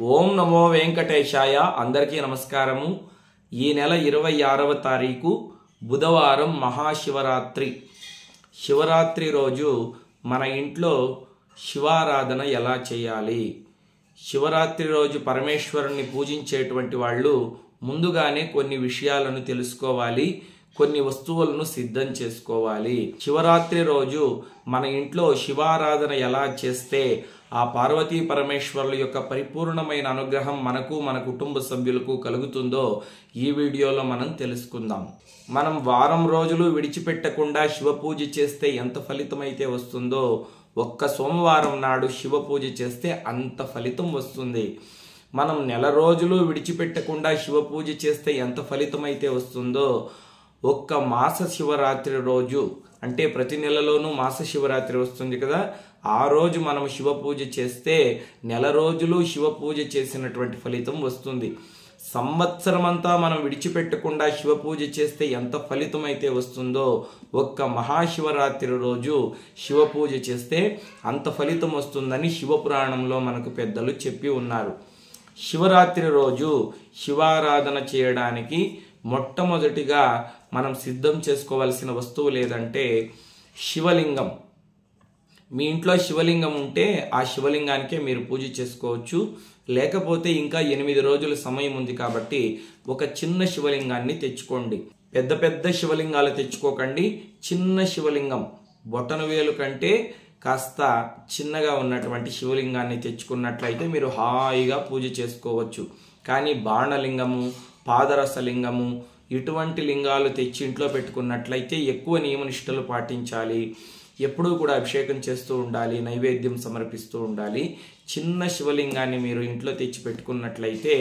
ఓం నమో వెంకటేశాయ. అందరికీ నమస్కారము. ఈ నెల 26వ తారీఖు బుధవారం మహాశివరాత్రి. శివరాత్రి రోజు మన ఇంట్లో శివారాధన ఎలా చేయాలి? శివరాత్రి రోజు పరమేశ్వరుని పూజించేటువంటి వాళ్ళు ముందుగానే కొన్ని విషయాలను తెలుసుకోవాలి, కొన్ని వస్తువులను సిద్ధం చేసుకోవాలి. శివరాత్రి రోజు మన ఇంట్లో శివారాధన ఎలా చేస్తే ఆ పార్వతీ పరమేశ్వరుల యొక్క పరిపూర్ణమైన అనుగ్రహం మనకు మన కుటుంబ సభ్యులకు కలుగుతుందో ఈ వీడియోలో మనం తెలుసుకుందాం. మనం వారం రోజులు విడిచిపెట్టకుండా శివ పూజ చేస్తే ఎంత ఫలితమైతే వస్తుందో ఒక్క సోమవారం నాడు శివ పూజ చేస్తే అంత ఫలితం వస్తుంది. మనం నెల రోజులు విడిచిపెట్టకుండా శివ పూజ చేస్తే ఎంత ఫలితమైతే వస్తుందో ఒక్క మాస శివరాత్రి రోజు, అంటే ప్రతి నెలలోనూ మాస శివరాత్రి వస్తుంది కదా, ఆ రోజు మనం శివ పూజ చేస్తే నెల రోజులు శివ పూజ చేసినటువంటి ఫలితం వస్తుంది. సంవత్సరం అంతా మనం విడిచిపెట్టకుండా శివ పూజ చేస్తే ఎంత ఫలితం అయితే వస్తుందో ఒక్క మహాశివరాత్రి రోజు శివ పూజ చేస్తే అంత ఫలితం వస్తుందని శివపురాణంలో మనకు పెద్దలు చెప్పి ఉన్నారు. శివరాత్రి రోజు శివారాధన చేయడానికి మొట్టమొదటిగా మనం సిద్ధం చేసుకోవాల్సిన వస్తువు లేదంటే శివలింగం. మీ ఇంట్లో శివలింగం ఉంటే ఆ శివలింగానికే మీరు పూజ చేసుకోవచ్చు. లేకపోతే ఇంకా 8 రోజుల సమయం ఉంది కాబట్టి ఒక చిన్న శివలింగాన్ని తెచ్చుకోండి. పెద్ద పెద్ద శివలింగాలు తెచ్చుకోకండి. చిన్న శివలింగం, బొటనవేలు కంటే కాస్త చిన్నగా ఉన్నటువంటి శివలింగాన్ని తెచ్చుకున్నట్లయితే మీరు హాయిగా పూజ చేసుకోవచ్చు. కానీ బాణలింగము, పాదరసలింగము ఇటువంటి లింగాలు తెచ్చి ఇంట్లో పెట్టుకున్నట్లయితే ఎక్కువ నియమనిష్టలు పాటించాలి. ఎప్పుడూ కూడా అభిషేకం చేస్తూ ఉండాలి, నైవేద్యం సమర్పిస్తూ ఉండాలి. చిన్న శివలింగాన్ని మీరు ఇంట్లో తెచ్చి పెట్టుకున్నట్లయితే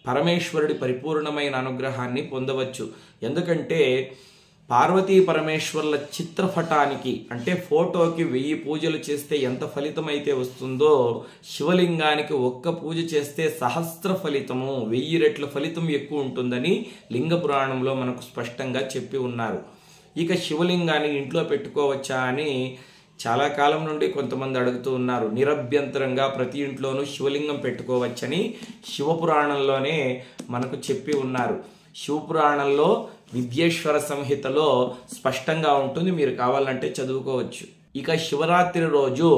పరమేశ్వరుడి పరిపూర్ణమైన అనుగ్రహాన్ని పొందవచ్చు. ఎందుకంటే పార్వతీ పరమేశ్వరుల చిత్రపటానికి, అంటే ఫోటోకి 1000 పూజలు చేస్తే ఎంత ఫలితం అయితే వస్తుందో శివలింగానికి ఒక్క పూజ చేస్తే సహస్ర ఫలితము, 1000 రెట్ల ఫలితం ఎక్కువ ఉంటుందని లింగ పురాణంలో మనకు స్పష్టంగా చెప్పి ఉన్నారు. ఇక శివలింగాన్ని ఇంట్లో పెట్టుకోవచ్చా అని చాలా కాలం నుండి కొంతమంది అడుగుతూ ఉన్నారు. నిరభ్యంతరంగా ప్రతి ఇంట్లోనూ శివలింగం పెట్టుకోవచ్చని శివపురాణంలోనే మనకు చెప్పి ఉన్నారు. శివపురాణంలో విద్యేశ్వర సంహితలో స్పష్టంగా ఉంటుంది, మీరు కావాలంటే చదువుకోవచ్చు. ఇక శివరాత్రి రోజు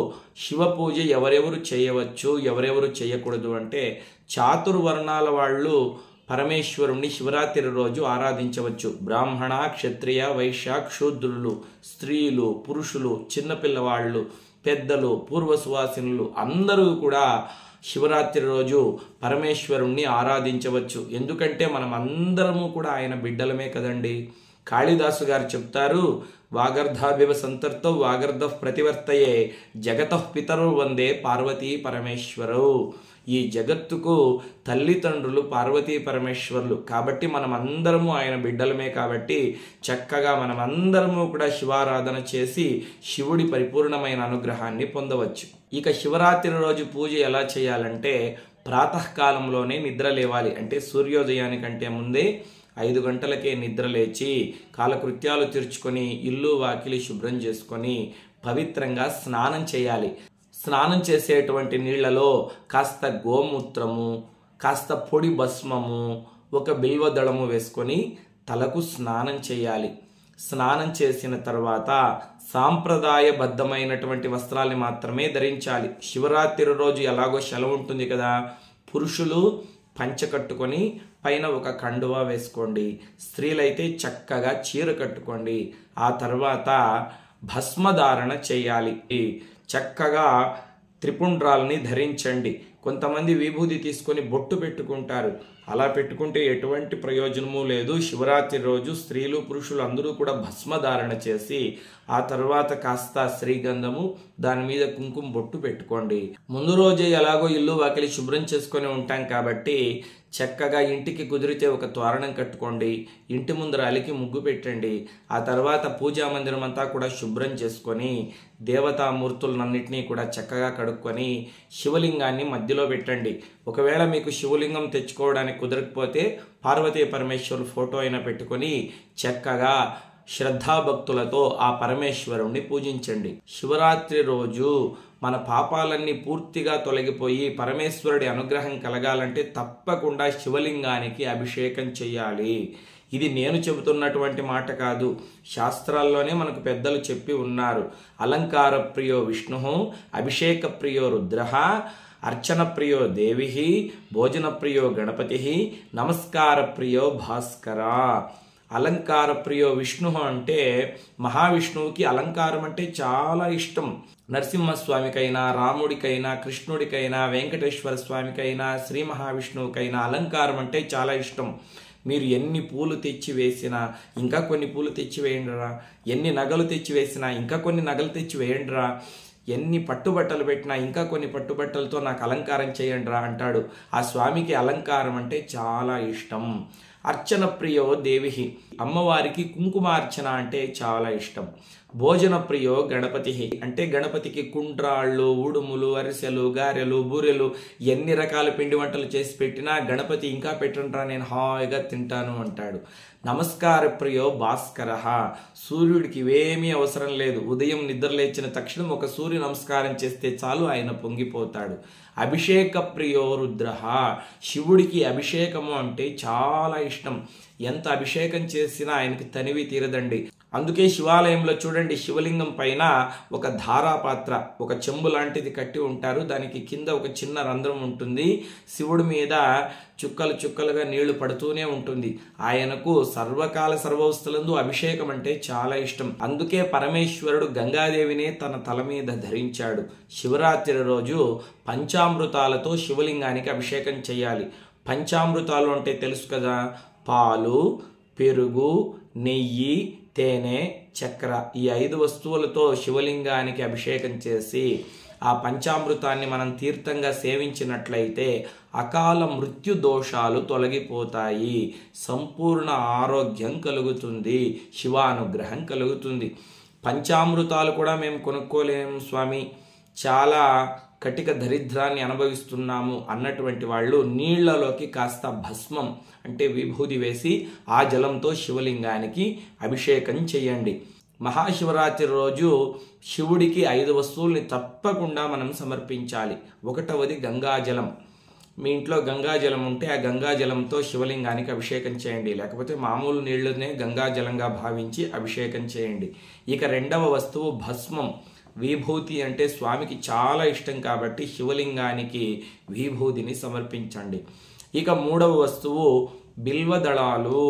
శివ పూజ ఎవరెవరు చేయవచ్చు, ఎవరెవరు చేయకూడదు అంటే చాతుర్వర్ణాల వాళ్ళు పరమేశ్వరుణ్ణి శివరాత్రి రోజు ఆరాధించవచ్చు. బ్రాహ్మణ, క్షత్రియ, వైశ్య, శూద్రులు, స్త్రీలు, పురుషులు, చిన్నపిల్లవాళ్ళు, పెద్దలు, పూర్వ సువాసినులు అందరూ కూడా శివరాత్రి రోజు పరమేశ్వరుణ్ణి ఆరాధించవచ్చు. ఎందుకంటే మనం అందరము కూడా ఆయన బిడ్డలమే కదండి. కాళిదాసు గారు చెప్తారు, వాగర్ధాభివ సంతర్తో వాగర్ధ ప్రతివర్తయే జగతః పితరు వందే పార్వతీ పరమేశ్వరౌ. ఈ జగత్తుకు తల్లిదండ్రులు పార్వతీ పరమేశ్వరులు కాబట్టి మనం అందరము ఆయన బిడ్డలమే. కాబట్టి చక్కగా మనం అందరము కూడా శివారాధన చేసి శివుడి పరిపూర్ణమైన అనుగ్రహాన్ని పొందవచ్చు. ఇక శివరాత్రి రోజు పూజ ఎలా చేయాలంటే ప్రాతకాలంలోనే నిద్ర లేవాలి. అంటే సూర్యోదయానికంటే ముందే 5 గంటలకే నిద్ర లేచి కాలకృత్యాలు తీర్చుకొని ఇల్లు వాకిలి శుభ్రం చేసుకొని పవిత్రంగా స్నానం చేయాలి. స్నానం చేసేటువంటి నీళ్లలో కాస్త గోమూత్రము, కాస్త పొడి భస్మము, ఒక బిల్వదళము వేసుకొని తలకు స్నానం చేయాలి. స్నానం చేసిన తర్వాత సాంప్రదాయబద్ధమైనటువంటి వస్త్రాల్ని మాత్రమే ధరించాలి. శివరాత్రి రోజు ఎలాగో సెలవు ఉంటుంది కదా, పురుషులు పంచ కట్టుకొని పైన ఒక కండువా వేసుకోండి. స్త్రీలైతే చక్కగా చీర కట్టుకోండి. ఆ తర్వాత భస్మధారణ చేయాలి. చక్కగా త్రిపుండ్రాల్ని ధరించండి. కొంతమంది విభూది తీసుకొని బొట్టు పెట్టుకుంటారు. అలా పెట్టుకుంటే ఎటువంటి ప్రయోజనము లేదు. శివరాత్రి రోజు స్త్రీలు పురుషులు అందరూ కూడా భస్మధారణ చేసి ఆ తర్వాత కాస్త శ్రీగంధము, దాని మీద కుంకుమ బొట్టు పెట్టుకోండి. ముందు రోజే ఎలాగో ఇల్లు వాకిలి శుభ్రం చేసుకొని ఉంటాం కాబట్టి చక్కగా ఇంటికి కుదిరితే ఒక తోరణం కట్టుకోండి. ఇంటి ముందర అలికి ముగ్గు పెట్టండి. ఆ తర్వాత పూజా మందిరం అంతా కూడా శుభ్రం చేసుకొని దేవతామూర్తులన్నింటినీ కూడా చక్కగా కడుక్కొని శివలింగాన్ని మధ్యలో పెట్టండి. ఒకవేళ మీకు శివలింగం తెచ్చుకోవడానికి కుదరకపోతే పార్వతీ పరమేశ్వరుల ఫోటో అయినా పెట్టుకొని చక్కగా శ్రద్ధాభక్తులతో ఆ పరమేశ్వరుణ్ణి పూజించండి. శివరాత్రి రోజు మన పాపాలన్నీ పూర్తిగా తొలగిపోయి పరమేశ్వరుడి అనుగ్రహం కలగాలంటే తప్పకుండా శివలింగానికి అభిషేకం చేయాలి. ఇది నేను చెబుతున్నటువంటి మాట కాదు, శాస్త్రాల్లోనే మనకు పెద్దలు చెప్పి ఉన్నారు. అలంకార ప్రియో విష్ణు, అభిషేక ప్రియో రుద్ర, అర్చన ప్రియో దేవి, భోజన ప్రియో గణపతి, నమస్కార ప్రియో భాస్కర. అలంకార ప్రియో విష్ణు అంటే మహావిష్ణువుకి అలంకారం అంటే చాలా ఇష్టం. నరసింహస్వామికైనా, రాముడికైనా, కృష్ణుడికైనా, వెంకటేశ్వర స్వామికైనా, శ్రీ మహావిష్ణువుకైనా అలంకారం అంటే చాలా ఇష్టం. మీరు ఎన్ని పూలు తెచ్చి వేసినా ఇంకా కొన్ని పూలు తెచ్చి వేయండిరా, ఎన్ని నగలు తెచ్చి వేసినా ఇంకా కొన్ని నగలు తెచ్చి వేయండిరా, ఎన్ని పట్టుబట్టలు పెట్టినా ఇంకా కొన్ని పట్టుబట్టలతో నాకు అలంకారం చేయండిరా అంటాడు. ఆ స్వామికి అలంకారం అంటే చాలా ఇష్టం. అర్చన ప్రియో దేవి, అమ్మవారికి కుంకుమార్చన అంటే చాలా ఇష్టం. భోజన ప్రియో గణపతి, అంటే గణపతికి కుండ్రాళ్ళు, ఉడుములు, అరిసెలు, గారెలు, బూరెలు ఎన్ని రకాల పిండి వంటలు చేసి పెట్టినా గణపతి ఇంకా పెట్టండ్రా నేను హాయిగా తింటాను అంటాడు. నమస్కార ప్రియో భాస్కర, సూర్యుడికి ఇవేమీ అవసరం లేదు, ఉదయం నిద్ర లేచిన తక్షణం ఒక సూర్య నమస్కారం చేస్తే చాలు ఆయన పొంగిపోతాడు. అభిషేక ప్రియో రుద్ర, శివుడికి అభిషేకము అంటే చాలా ఇష్టం. ఎంత అభిషేకం చేసినా ఆయనకి తనివి తీరదండి. అందుకే శివాలయంలో చూడండి, శివలింగం పైన ఒక ధారాపాత్ర, ఒక చెంబు లాంటిది కట్టి ఉంటారు. దానికి కింద ఒక చిన్న రంధ్రం ఉంటుంది. శివుడి మీద చుక్కలు చుక్కలుగా నీళ్లు పడుతూనే ఉంటుంది. ఆయనకు సర్వకాల సర్వవస్థలందు అభిషేకం అంటే చాలా ఇష్టం. అందుకే పరమేశ్వరుడు గంగాదేవినే తన తల మీద ధరించాడు. శివరాత్రి రోజు పంచామృతాలతో శివలింగానికి అభిషేకం చేయాలి. పంచామృతాలు అంటే తెలుసు కదా, పాలు, పెరుగు, నెయ్యి, తేనె, చక్కెర, ఈ 5 వస్తువులతో శివలింగానికి అభిషేకం చేసి ఆ పంచామృతాన్ని మనం తీర్థంగా సేవించినట్లయితే అకాల మృత్యు దోషాలు తొలగిపోతాయి, సంపూర్ణ ఆరోగ్యం కలుగుతుంది, శివానుగ్రహం కలుగుతుంది. పంచామృతాలు కూడా మేము కొనుక్కోలేము స్వామి, చాలా కటిక దరిద్రాన్ని అనుభవిస్తున్నాము అన్నటువంటి వాళ్ళు నీళ్లలోకి కాస్త భస్మం అంటే విభూది వేసి ఆ జలంతో శివలింగానికి అభిషేకం చేయండి. మహాశివరాత్రి రోజు శివుడికి 5 వస్తువుల్ని తప్పకుండా మనం సమర్పించాలి. 1వది గంగాజలం. మీ ఇంట్లో గంగాజలం ఉంటే ఆ గంగాజలంతో శివలింగానికి అభిషేకం చేయండి, లేకపోతే మామూలు నీళ్లనే గంగాజలంగా భావించి అభిషేకం చేయండి. ఇక 2వ వస్తువు భస్మం. విభూతి అంటే స్వామికి చాలా ఇష్టం కాబట్టి శివలింగానికి విభూతిని సమర్పించండి. ఇక 3వ వస్తువు బిల్వదళాలు.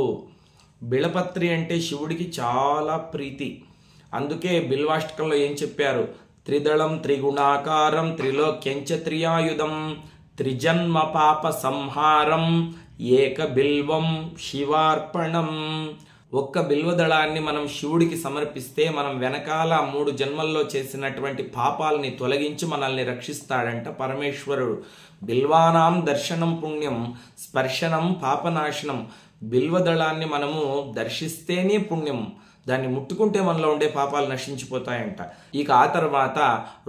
బిళపత్రి అంటే శివుడికి చాలా ప్రీతి. అందుకే బిల్వాష్టకంలో ఏం చెప్పారు, త్రిదళం త్రిగుణాకారం త్రిలోక్యంచ త్రియాయుధం త్రిజన్మ పాప సంహారం ఏక బిల్వం శివార్పణం. ఒక్క బిల్వదళాన్ని మనం శివుడికి సమర్పిస్తే మనం వెనకాల 3 జన్మల్లో చేసినటువంటి పాపాలని తొలగించి మనల్ని రక్షిస్తాడంట పరమేశ్వరుడు. బిల్వానాం దర్శనం పుణ్యం స్పర్శనం పాపనాశనం. బిల్వదళాన్ని మనము దర్శిస్తేనే పుణ్యం, దాన్ని ముట్టుకుంటే మనలో ఉండే పాపాలు నశించిపోతాయంట. ఇక ఆ తర్వాత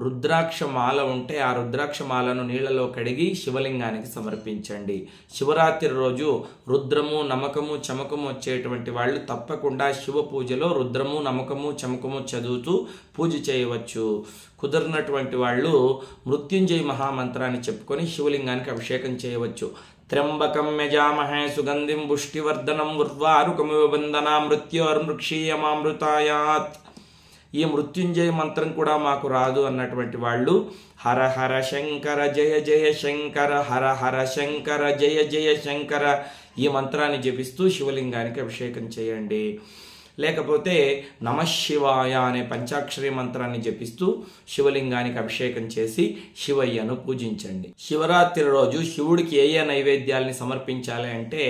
రుద్రాక్ష మాల ఉంటే ఆ రుద్రాక్ష మాలను నీళ్లలో కడిగి శివలింగానికి సమర్పించండి. శివరాత్రి రోజు రుద్రము, నమకము, చమకము వచ్చేటువంటి వాళ్ళు తప్పకుండా శివ పూజలో రుద్రము, నమకము, చమకము చదువుతూ పూజ చేయవచ్చు. కుదరినటువంటి వాళ్ళు మృత్యుంజయ మహామంత్రాన్ని చెప్పుకొని శివలింగానికి అభిషేకం చేయవచ్చు. త్ర్యంబకం యజామహే సుగంధిం పుష్టివర్ధనం ఉర్వారుకమివ బంధనా మృత్యోర్మృక్షీయమామృతాయాత్. ఈ మృత్యుంజయ మంత్రం కూడా మాకు రాదు అన్నటువంటి వాళ్ళు హర హర శంకర జయ జయ శంకర, హర హర శంకర జయ జయ శంకర ఈ మంత్రాన్ని జపిస్తూ శివలింగానికి అభిషేకం చేయండి. లేకపోతే నమశివాయ అనే పంచాక్షరి మంత్రాన్ని జపిస్తూ శివలింగానికి అభిషేకం చేసి శివయ్యను పూజించండి. శివరాత్రి రోజు శివుడికి ఏ నైవేద్యాల్ని సమర్పించాలి అంటే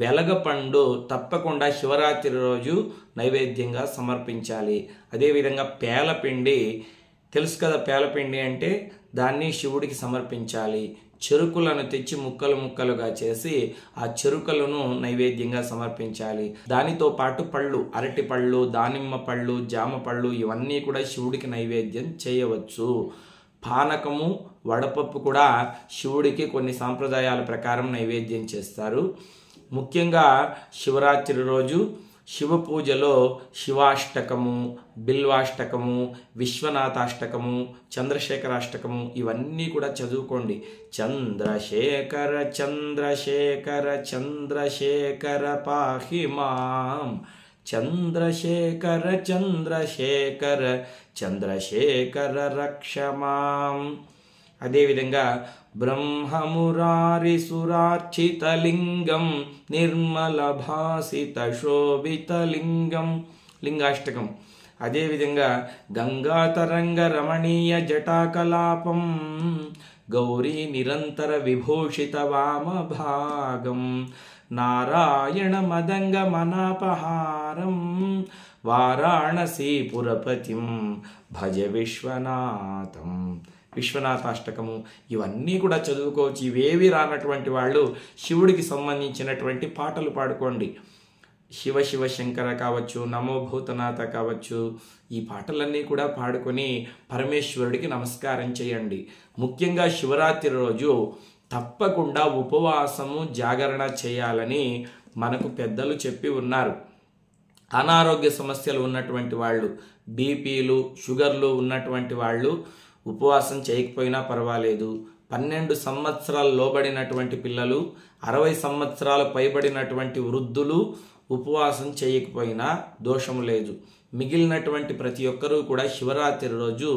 వెలగపండు తప్పకుండా శివరాత్రి రోజు నైవేద్యంగా సమర్పించాలి. అదేవిధంగా పేలపిండి తెలుసు కదా, పేలపిండి అంటే దాన్ని శివుడికి సమర్పించాలి. చెరుకులను తెచ్చి ముక్కలు ముక్కలుగా చేసి ఆ చెరుకులను నైవేద్యంగా సమర్పించాలి. దానితో పాటు పళ్ళు, అరటి పళ్ళు, దానిమ్మ పళ్ళు, జామ పళ్ళు ఇవన్నీ కూడా శివుడికి నైవేద్యం చేయవచ్చు. పానకము, వడపప్పు కూడా శివుడికి కొన్ని సాంప్రదాయాల ప్రకారం నైవేద్యం చేస్తారు. ముఖ్యంగా శివరాత్రి రోజు శివ పూజలో శివాష్టకము, బిల్వాష్టకము, విశ్వనాథాష్టకము, చంద్రశేఖరాష్టకము ఇవన్నీ కూడా చదువుకోండి. చంద్రశేఖర చంద్రశేఖర చంద్రశేఖర పాహి మాం, చంద్రశేఖర చంద్రశేఖర చంద్రశేఖర రక్ష మాం. అదేవిధంగా బ్రహ్మమురారి సురార్చితలింగం నిర్మల భాసిత శోభితలింగం లింగాష్టకం. అదేవిధంగా గంగాతరంగ రమణీయ జటాకలాపం గౌరీ నిరంతర విభూషిత వామభాగం నారాయణ మదంగ మనాపహారం వారాణసీపురపతిం భజ విశ్వనాథం. విశ్వనాథాష్టకము ఇవన్నీ కూడా చదువుకోవచ్చు. ఇవేవి రానటువంటి వాళ్ళు శివుడికి సంబంధించినటువంటి పాటలు పాడుకోండి. శివ శివ శంకర కావచ్చు, నమో భూతనాథ కావచ్చు, ఈ పాటలన్నీ కూడా పాడుకొని పరమేశ్వరుడికి నమస్కారం చేయండి. ముఖ్యంగా శివరాత్రి రోజు తప్పకుండా ఉపవాసము జాగరణ చేయాలని మనకు పెద్దలు చెప్పి ఉన్నారు. అనారోగ్య సమస్యలు ఉన్నటువంటి వాళ్ళు, బీపీలు షుగర్లు ఉన్నటువంటి వాళ్ళు ఉపవాసం చేయకపోయినా పర్వాలేదు. 12 సంవత్సరాలు లోబడినటువంటి పిల్లలు, 60 సంవత్సరాలు పైబడినటువంటి వృద్ధులు ఉపవాసం చేయకపోయినా దోషం లేదు. మిగిలినటువంటి ప్రతి ఒక్కరూ కూడా శివరాత్రి రోజు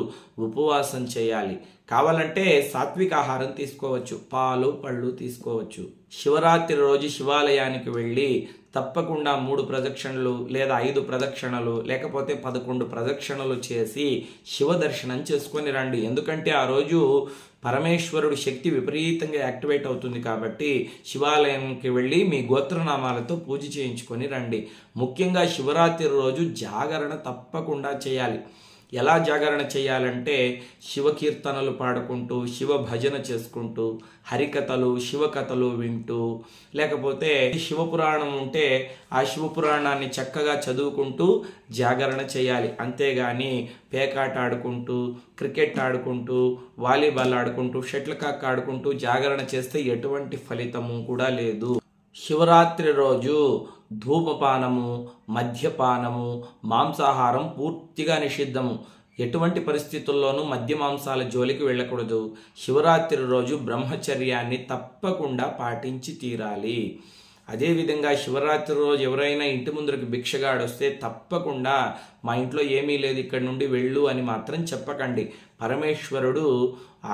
ఉపవాసం చేయాలి. కావాలంటే సాత్విక ఆహారం తీసుకోవచ్చు, పాలు పళ్ళు తీసుకోవచ్చు. శివరాత్రి రోజు శివాలయానికి వెళ్ళి తప్పకుండా 3 ప్రదక్షిణలు లేదా 5 ప్రదక్షిణలు లేకపోతే 11 ప్రదక్షిణలు చేసి శివ దర్శనం చేసుకొని రండి. ఎందుకంటే ఆ రోజు పరమేశ్వరుడు శక్తి విపరీతంగా యాక్టివేట్ అవుతుంది కాబట్టి శివాలయానికి వెళ్ళి మీ గోత్రనామాలతో పూజ చేయించుకొని రండి. ముఖ్యంగా శివరాత్రి రోజు జాగరణ తప్పకుండా చేయాలి. ఎలా జాగరణ చేయాలంటే శివ కీర్తనలు పాడుకుంటూ, శివ భజన చేసుకుంటూ, హరికథలు శివకథలు వింటూ, లేకపోతే శివపురాణం ఉంటే ఆ శివపురాణాన్ని చక్కగా చదువుకుంటూ జాగరణ చేయాలి. అంతేగాని పేకాట ఆడుకుంటూ, క్రికెట్ ఆడుకుంటూ, వాలీబాల్ ఆడుకుంటూ, షటిల్ కాక్ ఆడుకుంటూ జాగరణ చేస్తే ఎటువంటి ఫలితము కూడా లేదు. శివరాత్రి రోజు ధూమపానము, మద్యపానము, మాంసాహారం పూర్తిగా నిషిద్ధము. ఎటువంటి పరిస్థితుల్లోనూ మద్య మాంసాల జోలికి వెళ్ళకూడదు. శివరాత్రి రోజు బ్రహ్మచర్యాన్ని తప్పకుండా పాటించి తీరాలి. అదేవిధంగా శివరాత్రి రోజు ఎవరైనా ఇంటి ముందరికి భిక్షగాడొస్తే తప్పకుండా మా ఇంట్లో ఏమీ లేదు ఇక్కడి నుండి వెళ్ళు అని మాత్రం చెప్పకండి. పరమేశ్వరుడు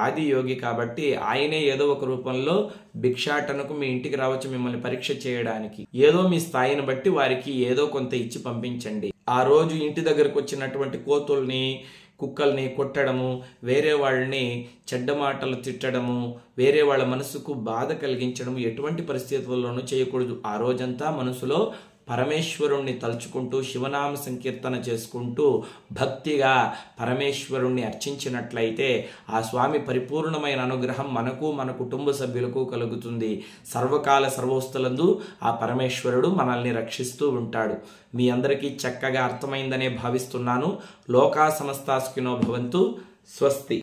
ఆది యోగి కాబట్టి ఆయనే ఏదో ఒక రూపంలో భిక్షాటనకు మీ ఇంటికి రావచ్చు మిమ్మల్ని పరీక్ష చేయడానికి. ఏదో మీ స్థాయిని బట్టి వారికి ఏదో కొంత ఇచ్చి పంపించండి. ఆ రోజు ఇంటి దగ్గరకు వచ్చినటువంటి కోతుల్ని, కుక్కల్ని కొట్టడము, వేరే వాళ్ళని చెడ్డ మాటలు తిట్టడము, వేరే వాళ్ళ మనసుకు బాధ కలిగించడము ఎటువంటి పరిస్థితుల్లోనూ చేయకూడదు. ఆ రోజంతా మనసులో పరమేశ్వరుణ్ణి తలుచుకుంటూ శివనామ సంకీర్తన చేసుకుంటూ భక్తిగా పరమేశ్వరుణ్ణి అర్చించినట్లయితే ఆ స్వామి పరిపూర్ణమైన అనుగ్రహం మనకు మన కుటుంబ సభ్యులకు కలుగుతుంది. సర్వకాల సర్వోస్తులందు ఆ పరమేశ్వరుడు మనల్ని రక్షిస్తూ ఉంటాడు. మీ అందరికీ చక్కగా అర్థమైందనే భావిస్తున్నాను. లోకా సమస్తా సుఖినో భవంతు. స్వస్తి.